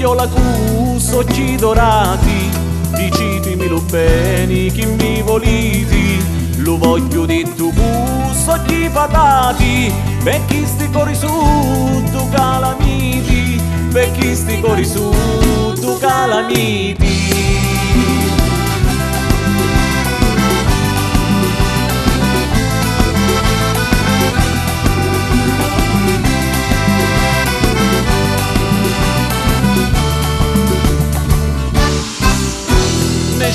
voglio la cusso, occhi dorati, dicitemi lo bene che mi voliti. Lo voglio di tu cusso, occhi patati, perché sti cori su tu calamiti, perché sti cori su tu calamiti.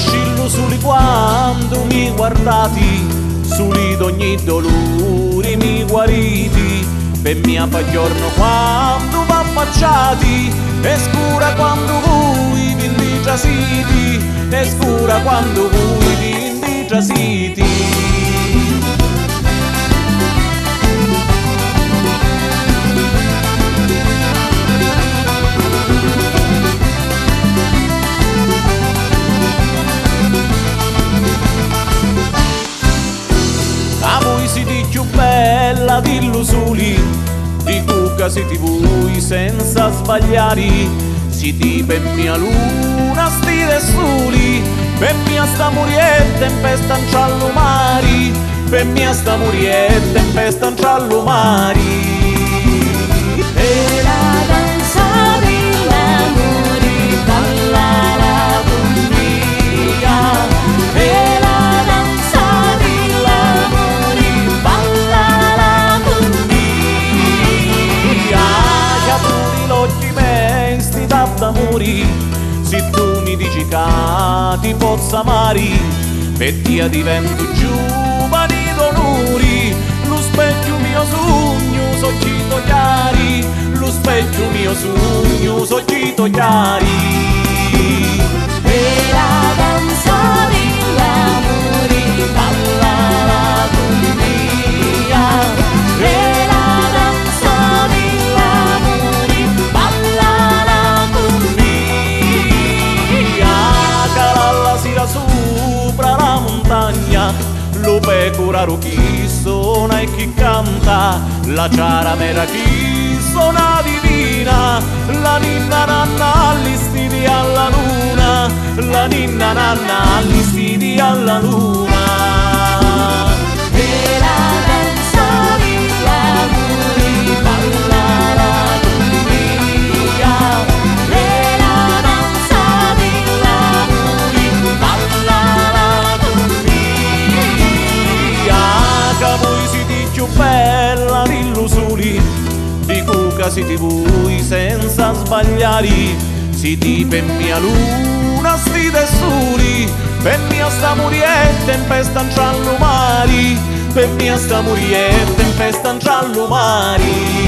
Scillo soli quando mi guardati, soli d'ogni dolore mi guariti, per mia fa giorno quando va affacciati, è scura quando voi vi indigiasiti, è scura quando voi vi indigiasiti. Più bella dillo soli, di cucca siete voi senza sbagliare, siete per mia luna stile soli, per mia sta murietta in festa in ciallo mari, per mia sta murietta in festa in ciallo mari. E la danza dell'amore balla la compagnia, e la danza dell'amore balla la compagnia, che pure l'occhi mesti d'amore, se tu mi dici che ti possa amare, per te divento giovane d'onori, lo specchio mio sogno soccito chiari, lo specchio mio sogno soccito chiari. E la danza dell'amore balla la compagnia, e la danza dell'amore balla la compagnia, calalla si la sopra la montagna, lo pecoraro chi suona e chi canta, la ciaramera chi suona divina, la ninna nanna all'istiti alla luna, la ninna nanna all'istiti alla luna. E la danza dell'amore balla la compagnia, e la danza dell'amore balla la compagnia, che voi siete più bella dillo soli, di cucca siete voi senza sbagliare, siete per mia luna stite soli, per mia sta murietta in festa in ciallo mari, per mia sta murietta in festa in ciallo mari.